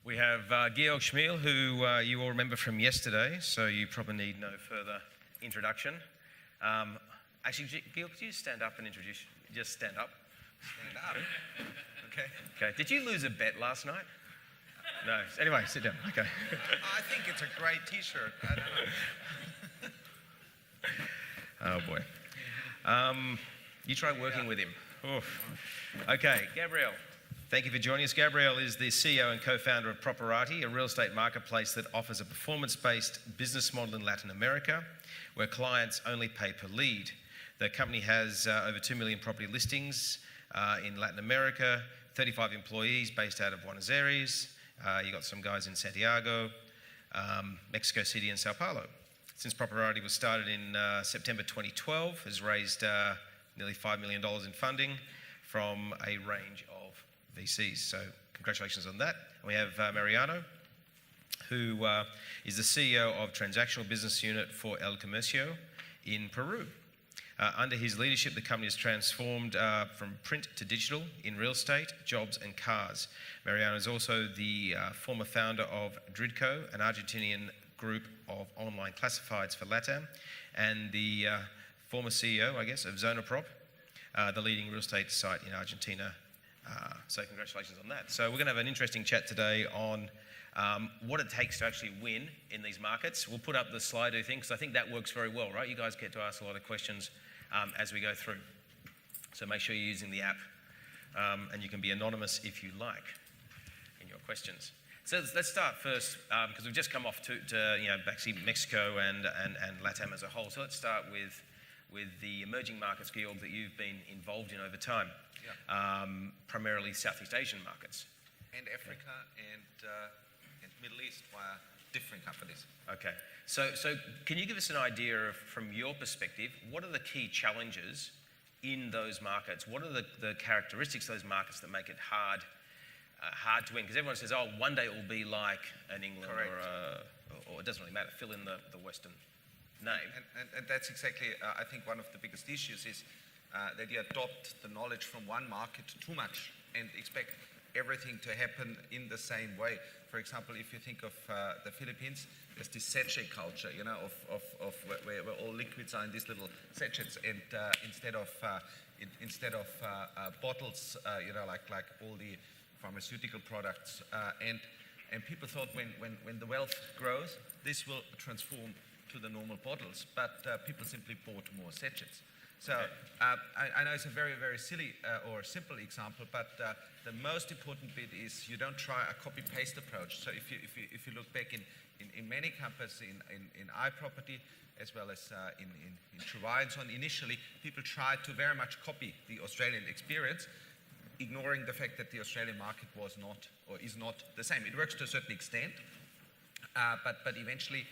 We have Georg Schmiel, who you all remember from yesterday, so you probably need no further introduction. Actually, Georg, could you stand up and introduce? Just stand up. Stand up? Okay. Okay. Did you lose a bet last night? No. Anyway, sit down. Okay. I think it's a great T-shirt. I don't know. Oh, boy. You try working with him. Oof. Okay, Gabriel. Thank you for joining us. Gabriel is the CEO and co-founder of Properati, a real estate marketplace that offers a performance-based business model in Latin America, where clients only pay per lead. The company has over 2 million property listings in Latin America, 35 employees based out of Buenos Aires. You got some guys in Santiago, Mexico City, and Sao Paulo. Since Properati was started in September 2012, has raised nearly $5 million in funding from a range of VCs. So congratulations on that. And we have Mariano, who is the CEO of Transactional Business Unit for El Comercio in Peru. Under his leadership, the company has transformed from print to digital in real estate, jobs, and cars. Mariano is also the former founder of Dridco, an Argentinian group of online classifieds for LATAM, and the former CEO, I guess, of Zonaprop, the leading real estate site in Argentina. So congratulations on that. So we're going to have an interesting chat today on what it takes to actually win in these markets. We'll put up the Slido thing because I think that works very well, right? You guys get to ask a lot of questions as we go through. So make sure you're using the app, and you can be anonymous if you like in your questions. So let's start first because we've just come off to actually Mexico and LATAM as a whole. So let's start with the emerging markets, Georg, that you've been involved in over time. Yeah. Primarily Southeast Asian markets. And Africa and Middle East via different companies. Okay. So can you give us an idea of, from your perspective, what are the key challenges in those markets? What are the characteristics of those markets that make it hard to win? Because everyone says, oh, one day it will be like an England or it doesn't really matter. Fill in the Western name. And that's exactly, I think, one of the biggest issues is that you adopt the knowledge from one market too much and expect everything to happen in the same way. For example, if you think of the Philippines, there's this sachet culture, of where all liquids are in these little sachets, and instead of bottles, like all the pharmaceutical products, and people thought when the wealth grows, this will transform to the normal bottles, but people simply bought more sachets. So I know it's a very, very silly or simple example, but the most important bit is you don't try a copy-paste approach. So if you look back in many companies, in iProperty, as well as in Truvai and so on, initially people tried to very much copy the Australian experience, ignoring the fact that the Australian market was not or is not the same. It works to a certain extent, but eventually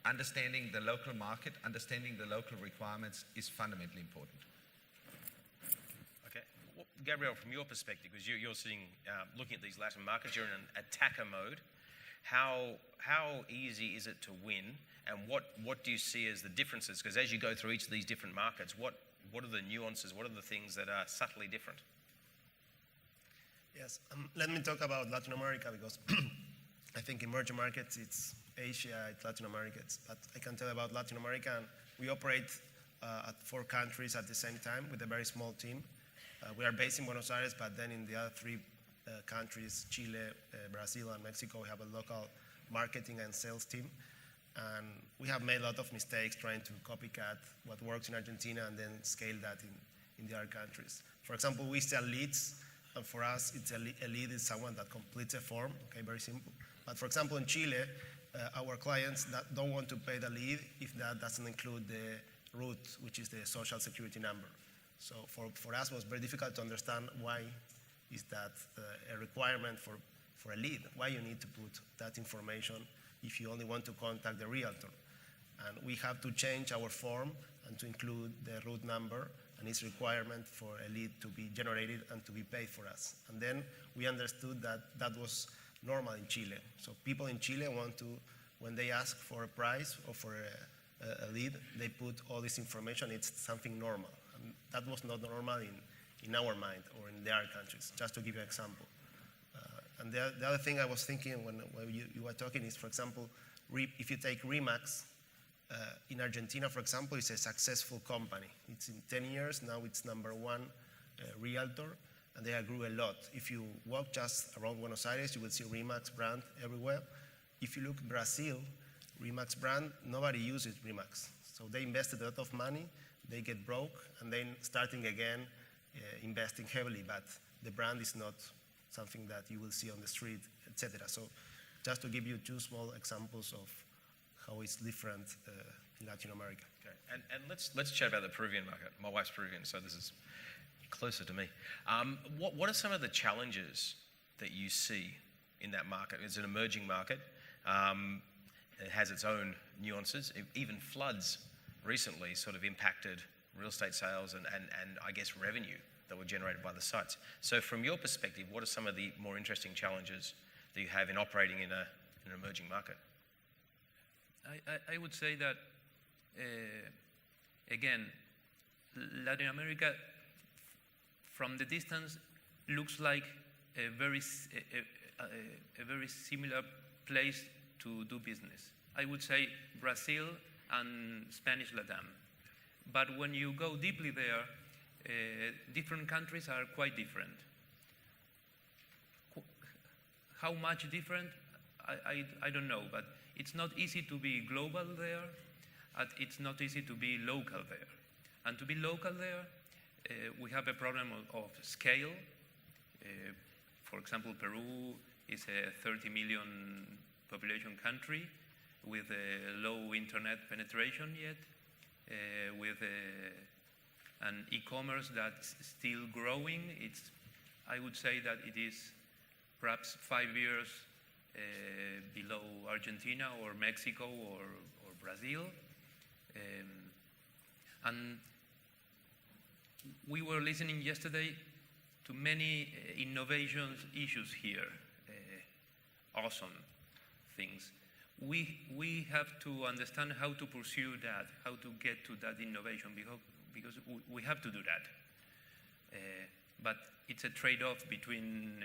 understanding the local market, understanding the local requirements is fundamentally important. Okay. Well, Gabriel, from your perspective, because you're sitting looking at these Latin markets, you're in an attacker mode. How easy is it to win, and what do you see as the differences? Because as you go through each of these different markets, what are the nuances? What are the things that are subtly different? Yes. Let me talk about Latin America because I think emerging markets, it's Asia, it's Latin America, but I can tell about Latin America, and we operate at 4 countries at the same time with a very small team. We are based in Buenos Aires, but then in the other 3 countries, Chile, Brazil, and Mexico, we have a local marketing and sales team. And we have made a lot of mistakes trying to copycat what works in Argentina and then scale that in the other countries. For example, we sell leads, and for us, it's a lead is someone that completes a form, okay, very simple. But for example, in Chile, our clients that don't want to pay the lead if that doesn't include the root, which is the social security number. So for us, it was very difficult to understand why is that a requirement for a lead, why you need to put that information if you only want to contact the realtor. And we have to change our form and to include the root number and its requirement for a lead to be generated and to be paid for us. And then we understood that that was normal in Chile. So people in Chile want to, when they ask for a price or for a lead, they put all this information. It's something normal. And that was not normal in our mind or in their countries. Just to give you an example. And the other thing I was thinking when you were talking is, for example, if you take Remax, in Argentina, for example, it's a successful company. It's in 10 years, now it's #1 realtor, and they grew a lot. If you walk just around Buenos Aires, you will see Remax brand everywhere. If you look at Brazil, Remax brand, nobody uses Remax. So they invested a lot of money, they get broke, and then starting again, investing heavily, but the brand is not something that you will see on the street, etc. So just to give you 2 small examples of how it's different in Latin America. Okay. And let's chat about the Peruvian market. My wife's Peruvian, so this is closer to me. What are some of the challenges that you see in that market? It's an emerging market. It has its own nuances. Even floods recently sort of impacted real estate sales and I guess revenue that were generated by the sites. So from your perspective, what are some of the more interesting challenges that you have in operating in an emerging market? I would say that, again, Latin America, from the distance, looks like a very similar place to do business. I would say Brazil and Spanish Latam. But when you go deeply there, different countries are quite different. How much different? I don't know, but it's not easy to be global there, and it's not easy to be local there. And to be local there, we have a problem of scale. For example, Peru is a 30 million population country with a low internet penetration yet, with an e-commerce that's still growing. I would say that it is perhaps 5 years below Argentina or Mexico or Brazil. And we were listening yesterday to many innovations issues here, awesome things. We have to understand how to pursue that, how to get to that innovation, because we have to do that. But it's a trade-off between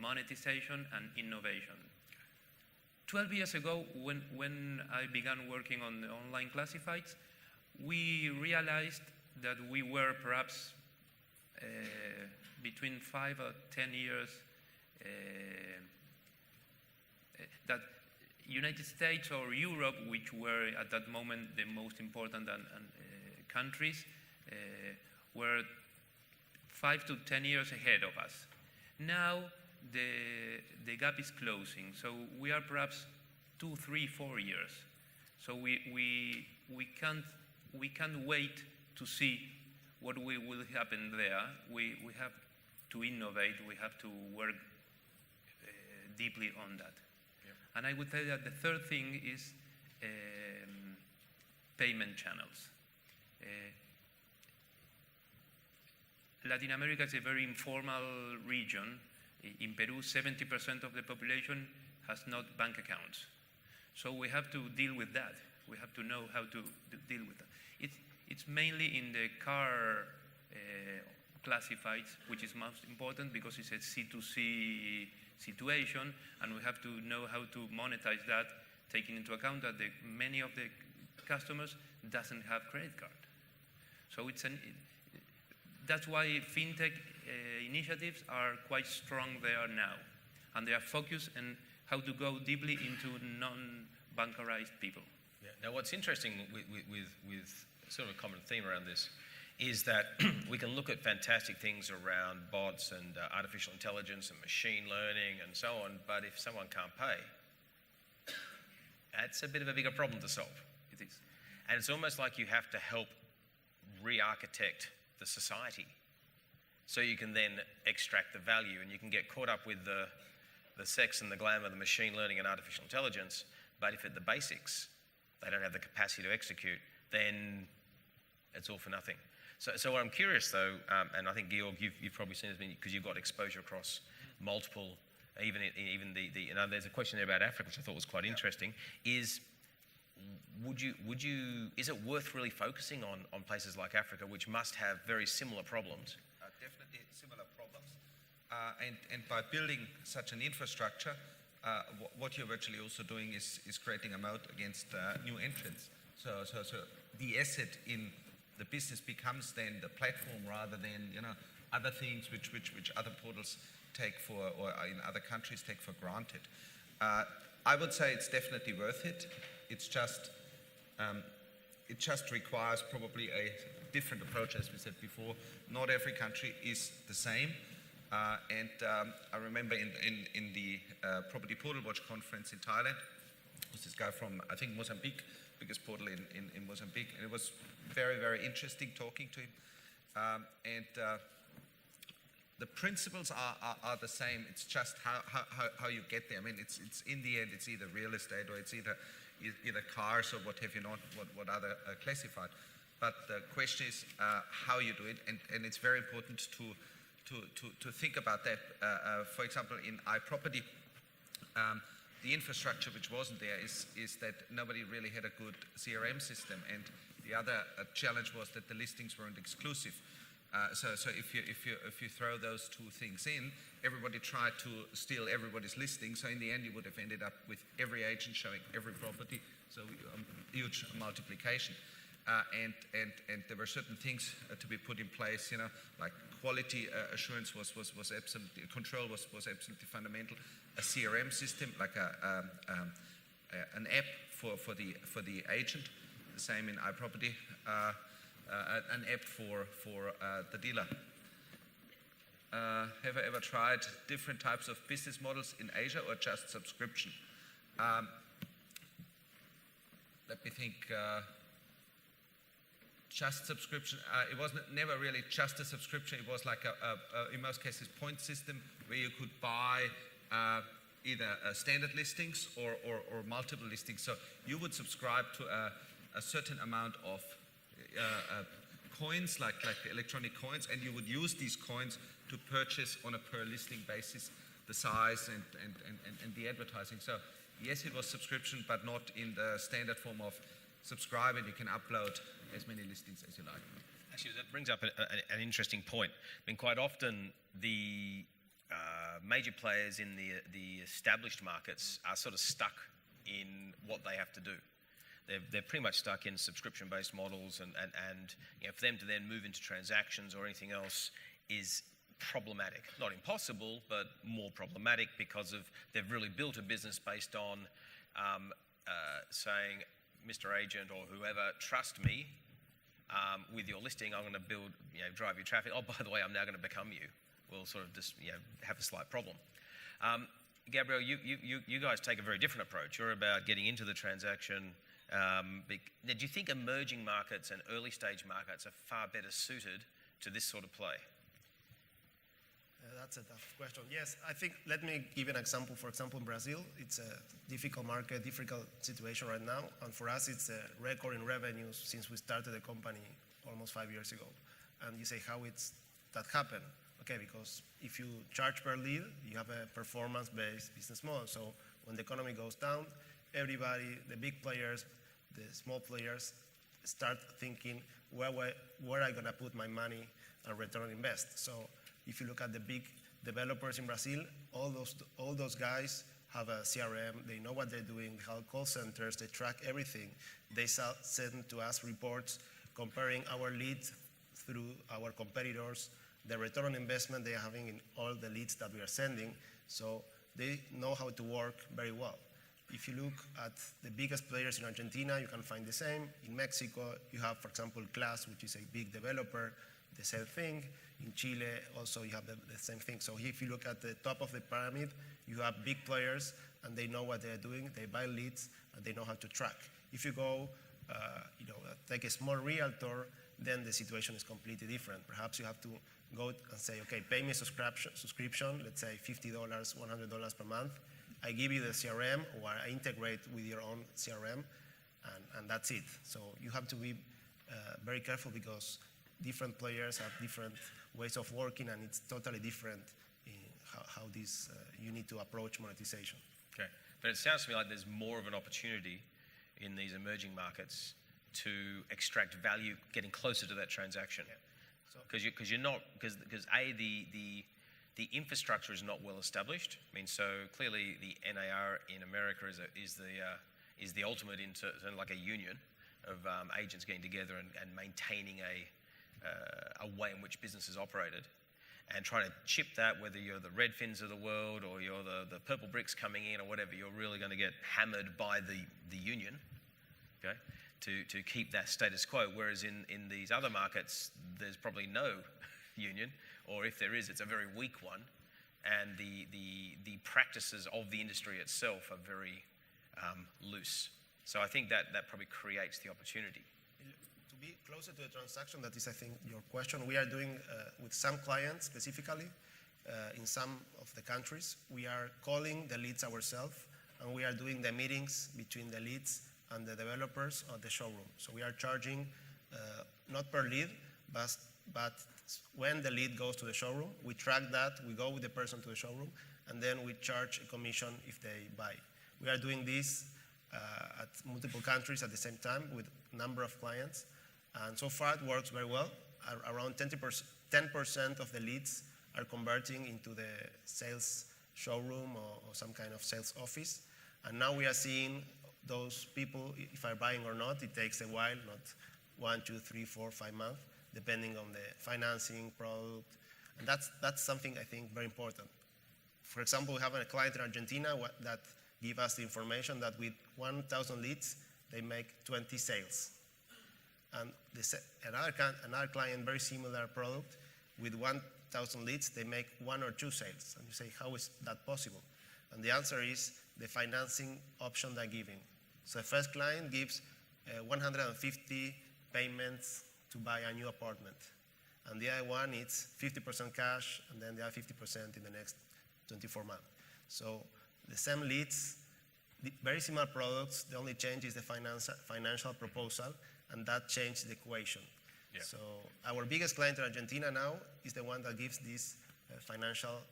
monetization and innovation. 12 years ago, when I began working on the online classifieds, we realized that we were perhaps between 5 or 10 years that United States or Europe, which were at that moment the most important countries, were 5 to 10 years ahead of us. Now the gap is closing, so we are perhaps 2, 3, 4 years. So we can't wait to see what will happen there. We have to innovate. We have to work deeply on that. Yeah. And I would say that the third thing is payment channels. Latin America is a very informal region. In Peru, 70% of the population has not bank accounts. So we have to deal with that. We have to know how to deal with that. It's mainly in the car classifieds, which is most important because it's a C2C situation, and we have to know how to monetize that, taking into account that many of the customers doesn't have credit card. So that's why fintech initiatives are quite strong there now, and they are focused on how to go deeply into non-bancarized people. Yeah. Now, what's interesting with sort of a common theme around this is that we can look at fantastic things around bots and artificial intelligence and machine learning and so on, but if someone can't pay, that's a bit of a bigger problem to solve. It is. And it's almost like you have to help re-architect the society so you can then extract the value, and you can get caught up with the sex and the glamour of the machine learning and artificial intelligence, but if at the basics they don't have the capacity to execute, then it's all for nothing. So what I'm curious though, and I think Georg, you've probably seen this because you've got exposure across multiple, even the there's a question there about Africa, which I thought was quite interesting, is is it worth really focusing on places like Africa, which must have very similar problems? Definitely similar problems. And by building such an infrastructure, what you're virtually also doing is creating a moat against new entrants. So the asset in the business becomes then the platform rather than other things which other portals take for, or in other countries take for granted. I would say it's definitely worth it. It just requires probably a different approach, as we said before. Not every country is the same. And I remember in the Property Portal Watch conference in Thailand, was this guy from, I think, Mozambique, biggest portal in Mozambique, and it was very, very interesting talking to him. The principles are the same. It's just how you get there. I mean, it's in the end, it's either real estate or it's either cars or what have you not, what other classified. But the question is how you do it, and it's very important to think about that. For example, in iProperty, the infrastructure which wasn't there is that nobody really had a good CRM system, and the other challenge was that the listings weren't exclusive. So if you throw those two things in, everybody tried to steal everybody's listing. So in the end, you would have ended up with every agent showing every property. So huge multiplication. And there were certain things to be put in place, like quality assurance was absolutely, control was absolutely fundamental. A CRM system, like an app for the agent, the same in iProperty, an app for the dealer. Have I ever tried different types of business models in Asia or just subscription? Let me think. Just subscription. It was never really just a subscription. It was like in most cases, point system where you could buy either standard listings or multiple listings. So you would subscribe to a certain amount of coins, like electronic coins, and you would use these coins to purchase on a per listing basis the size and the advertising. So yes, it was subscription, but not in the standard form of subscribe and you can upload as many listings as you like. Actually, that brings up an interesting point. I mean, quite often the major players in the established markets are sort of stuck in what they have to do. They're pretty much stuck in subscription-based models, and for them to then move into transactions or anything else is problematic. Not impossible, but more problematic because they've really built a business based on saying, Mr. Agent or whoever, trust me with your listing. I'm going to build, drive your traffic. Oh, by the way, I'm now going to become you. We'll sort of just, have a slight problem. Gabriel, you guys take a very different approach. You're about getting into the transaction. Do you think emerging markets and early stage markets are far better suited to this sort of play? That's a tough question. Yes, I think, let me give an example. For example, in Brazil, it's a difficult market, difficult situation right now. And for us, it's a record in revenues since we started the company almost 5 years ago. And you say, how it's that happened? Okay, because if you charge per lead, you have a performance-based business model. So when the economy goes down, everybody, the big players, the small players, start thinking, where am I going to put my money and return on invest? So if you look at the big developers in Brazil, all those guys have a CRM. They know what they're doing. They have call centers. They track everything. They send to us reports comparing our leads through our competitors, the return on investment they are having in all the leads that we are sending. So they know how to work very well. If you look at the biggest players in Argentina, you can find the same. In Mexico, you have, for example, Glass, which is a big developer, the same thing. In Chile, also, you have the same thing. So if you look at the top of the pyramid, you have big players, and they know what they're doing. They buy leads, and they know how to track. If you go, take a small realtor, then the situation is completely different. Perhaps you have to go and say, okay, pay me a subscription, let's say $50, $100 per month. I give you the CRM, or I integrate with your own CRM, and that's it. So you have to be very careful because different players have different ways of working, and it's totally different in how you need to approach monetization. Okay, but it sounds to me like there's more of an opportunity in these emerging markets to extract value, getting closer to that transaction. Because the the infrastructure is not well established. I mean, so clearly the NAR in America is the ultimate into like a union of agents getting together and maintaining a way in which business is operated, and trying to chip that, whether you're the Redfins of the world or you're the Purple Bricks coming in or whatever, you're really going to get hammered by the union, okay, to keep that status quo. Whereas in these other markets, there's probably no union, or if there is, it's a very weak one, and the practices of the industry itself are very loose. So I think that probably creates the opportunity. To be closer to the transaction, that is, I think, your question, we are doing with some clients specifically, in some of the countries, we are calling the leads ourselves, and we are doing the meetings between the leads and the developers of the showroom. So we are charging not per lead, but when the lead goes to the showroom, we track that, we go with the person to the showroom, and then we charge a commission if they buy. We are doing this at multiple countries at the same time with a number of clients, and so far it works very well. Around 10% of the leads are converting into the sales showroom or some kind of sales office, and now we are seeing those people, if are buying or not. It takes a while, not 1, 2, 3, 4, 5 months, depending on the financing product, and that's something I think very important. For example, we have a client in Argentina that give us the information that with 1,000 leads, they make 20 sales. And another client, very similar product, with 1,000 leads, they make 1 or 2 sales. And you say, how is that possible? And the answer is the financing option they're giving. So the first client gives 150 payments to buy a new apartment. And the other one, it's 50% cash, and then the other 50% in the next 24 months. So the same leads, very similar products, the only change is the financial proposal, and that changed the equation. Yeah. So our biggest client in Argentina now is the one that gives these financial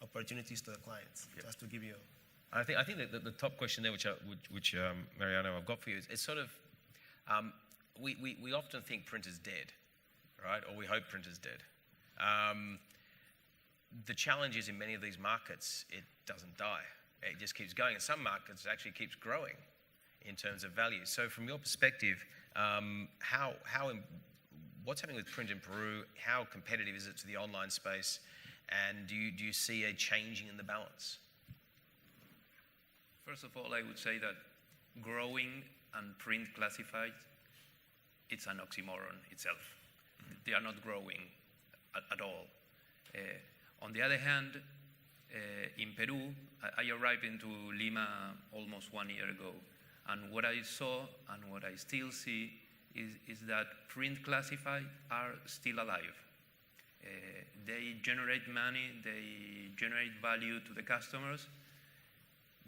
opportunities to the clients, yeah. Just to give you. I think that the top question there, which Mariano, I've got for you, is sort of, we often think print is dead, right? Or we hope print is dead. The challenge is in many of these markets, it doesn't die. It just keeps going. In some markets, it actually keeps growing in terms of value. So from your perspective, what's happening with print in Peru? How competitive is it to the online space? And do you see a changing in the balance? First of all, I would say that growing and print classified, it's an oxymoron itself. Mm-hmm. They are not growing at all. On the other hand, in Peru, I arrived into Lima almost 1 year ago, and what I saw and what I still see is that print classified are still alive. They generate money, they generate value to the customers.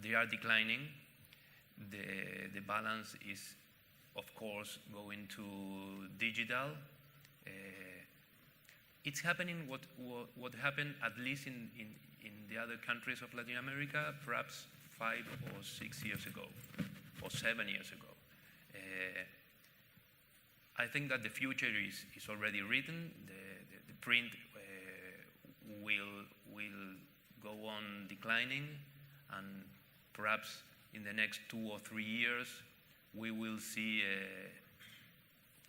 They are declining. The balance is, of course, going to digital. It's happening what happened at least in the other countries of Latin America, perhaps 5 or 6 years ago, or 7 years ago. I think that the future is already written. The print will go on declining, and perhaps in the next 2 or 3 years, we will see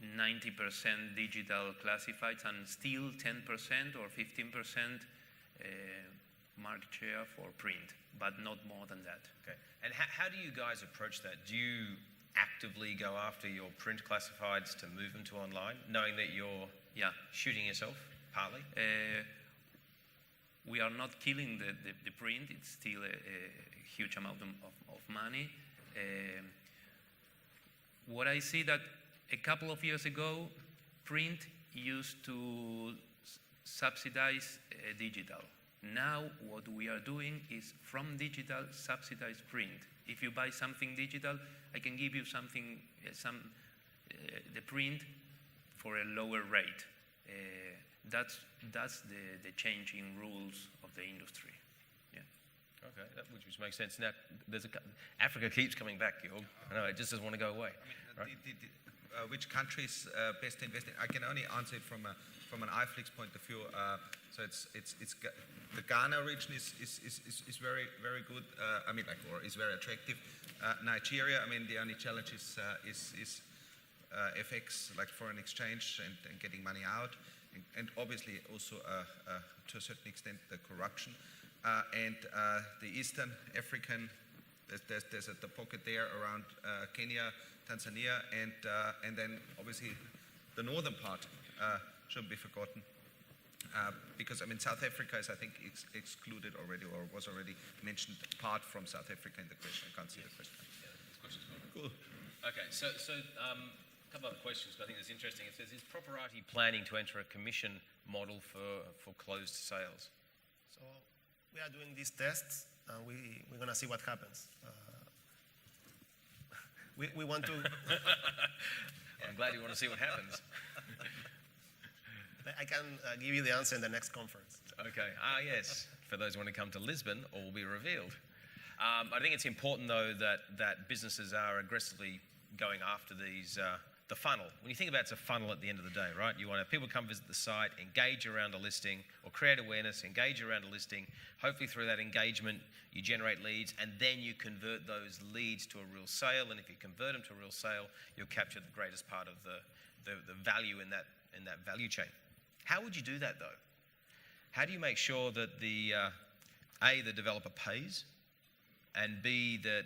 90% digital classifieds and still 10% or 15% market share for print, but not more than that. Okay. And how do you guys approach that? Do you actively go after your print classifieds to move them to online, knowing that you're shooting yourself, partly? We are not killing the print. It's still a huge amount of money. What I see that a couple of years ago, print used to subsidize digital. Now what we are doing is from digital subsidize print. If you buy something digital, I can give you something, the print for a lower rate. That's the changing rules of the industry. Yeah. Okay, which makes sense. Now, Africa keeps coming back, Georg. I know, it just doesn't want to go away. I mean, right? which countries best to invest in, I can only answer it from an iFlix point of view. So the Ghana region is very good. Or is very attractive. Nigeria, the only challenge is FX, like foreign exchange, and getting money out, and obviously also to a certain extent the corruption. And the Eastern African, there's the pocket there around Kenya, Tanzania, and then obviously the northern part shouldn't be forgotten. Because South Africa is, I think, excluded already, or was already mentioned apart from South Africa in the question. I can't see the question. Yeah, this question's fine. Cool. Okay, so a couple other questions, but I think it's interesting. It says, is Properati planning to enter a commission model for closed sales? So we are doing these tests, and we're going to see what happens. We want to... I'm glad you want to see what happens. I can give you the answer in the next conference. Okay. Yes. For those who want to come to Lisbon, all will be revealed. I think it's important, though, that businesses are aggressively going after the funnel. When you think about it, it's a funnel at the end of the day, right? You want to have people come visit the site, engage around a listing, or create awareness, engage around a listing. Hopefully through that engagement, you generate leads, and then you convert those leads to a real sale. And if you convert them to a real sale, you'll capture the greatest part of the value in that value chain. How would you do that, though? How do you make sure that the developer pays, and B, that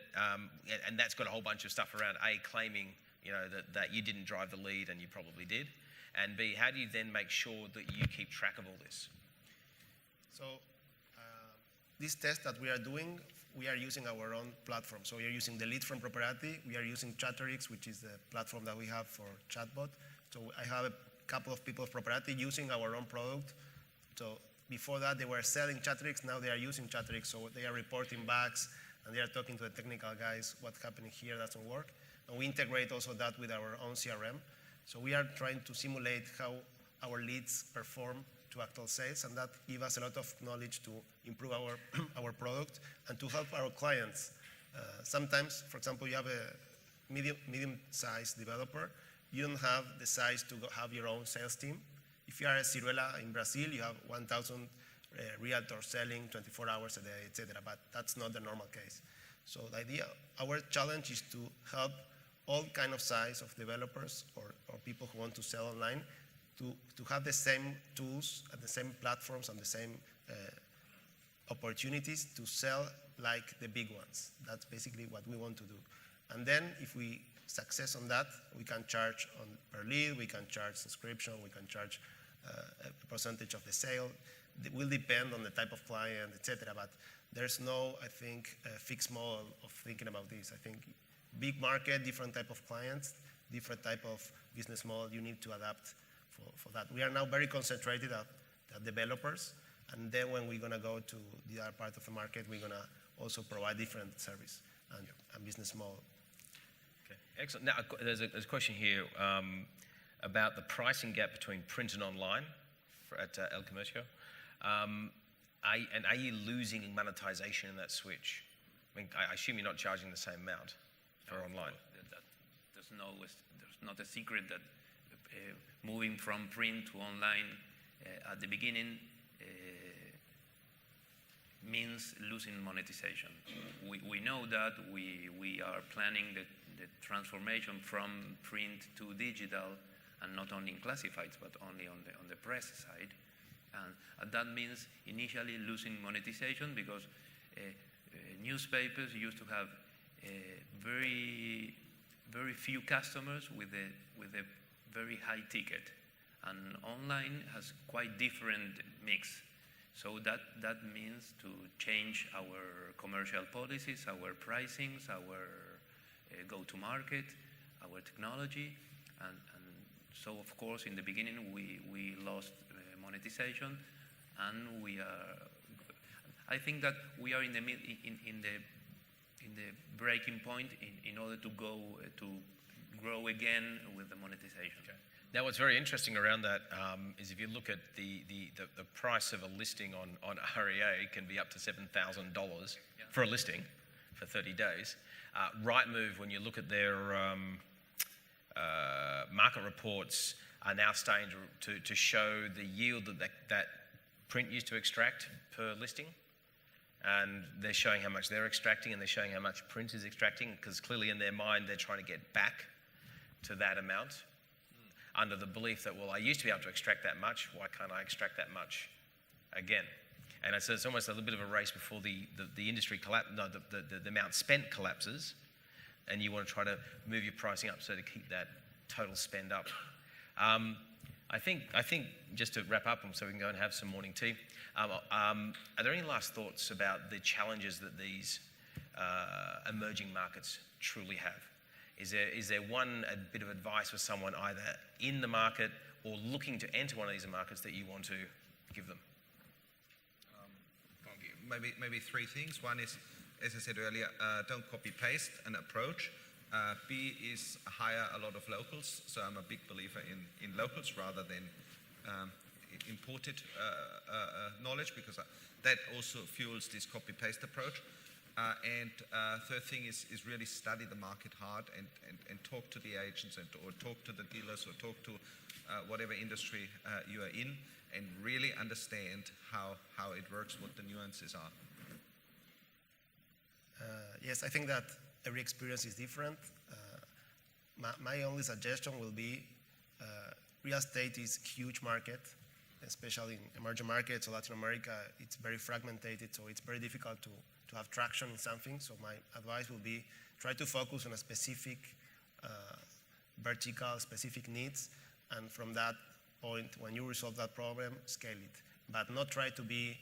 and that's got a whole bunch of stuff around A, claiming that you didn't drive the lead and you probably did, and B, how do you then make sure that you keep track of all this? So this test that we are doing, we are using our own platform. So we are using the lead from Properati. We are using Chatterix, which is the platform that we have for chatbot. So I have a couple of people of Properati using our own product. So before that, they were selling Chatterix. Now they are using Chatterix. So they are reporting bugs, and they are talking to the technical guys, what's happening here doesn't work. And we integrate also that with our own CRM. So we are trying to simulate how our leads perform to actual sales, and that gives us a lot of knowledge to improve our product and to help our clients. Sometimes, for example, you have a medium-sized developer. You don't have the size to have your own sales team. If you are a Ciruela in Brazil, you have 1,000 realtors selling 24 hours a day, etc. But that's not the normal case. So the idea, our challenge is to help all kind of size of developers or people who want to sell online to have the same tools and the same platforms and the same opportunities to sell like the big ones. That's basically what we want to do. And then if we success on that, we can charge per lead, we can charge subscription, we can charge a percentage of the sale. It will depend on the type of client, etc. But there's no, I think, fixed model of thinking about this. I think big market, different type of clients, different type of business model you need to adapt for that. We are now very concentrated at developers, and then when we're going to go to the other part of the market, we're going to also provide different service and business model. Okay, excellent. Now, there's a question here about the pricing gap between print and online at El Comercio. And are you losing monetization in that switch? I assume you're not charging the same amount for online. There's not a secret that moving from print to online at the beginning means losing monetization. We know that we are planning the transformation from print to digital, and not only in classifieds, but only on the press side. And that means initially losing monetization because newspapers used to have very few customers with a very high ticket, and online has quite different mix. So that means to change our commercial policies, our pricings, our go-to-market, our technology, and so of course in the beginning we lost monetization, and I think that we are in the breaking point in order to grow again with the monetization. Okay. Now, what's very interesting around that is if you look at the price of a listing on REA can be up to $7,000 for a listing for 30 days. Rightmove, when you look at their market reports are now starting to show the yield that print used to extract per listing. And they're showing how much they're extracting, and they're showing how much print is extracting, because clearly in their mind they're trying to get back to that amount under the belief that, well, I used to be able to extract that much, why can't I extract that much again? And it's almost a little bit of a race before the industry the amount spent collapses, and you want to try to move your pricing up so to keep that total spend up. I think just to wrap up, so we can go and have some morning tea, are there any last thoughts about the challenges that these emerging markets truly have? Is there a bit of advice for someone either in the market or looking to enter one of these markets that you want to give them? Maybe three things. One is, as I said earlier, don't copy-paste an approach. B is hire a lot of locals. So I'm a big believer in locals rather than imported knowledge, because that also fuels this copy-paste approach. And third thing is really study the market hard and talk to the agents or talk to the dealers or talk to whatever industry you are in, and really understand how it works, what the nuances are. Yes, I think that every experience is different. My only suggestion will be real estate is a huge market, especially in emerging markets or Latin America. It's very fragmented, so it's very difficult to have traction in something. So my advice will be try to focus on a specific vertical, specific needs, and from that point, when you resolve that problem, scale it. But not try to be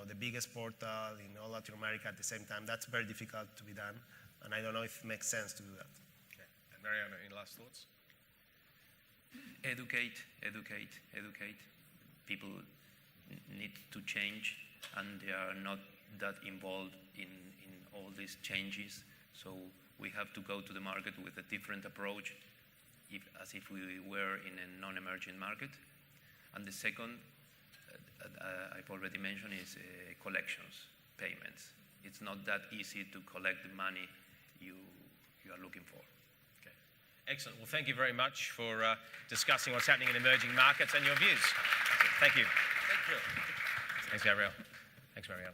the biggest portal in all Latin America at the same time. That's very difficult to be done, and I don't know if it makes sense to do that. Okay. And Mariano, any last thoughts? Educate. People need to change, and they are not that involved in all these changes. So we have to go to the market with a different approach, as if we were in a non-emerging market. And the second, I've already mentioned, is collections, payments. It's not that easy to collect the money you are looking for. Okay. Excellent. Well, thank you very much for discussing what's happening in emerging markets and your views. Thank you. Thank you. Thanks, Gabriel. Thanks, Mariano.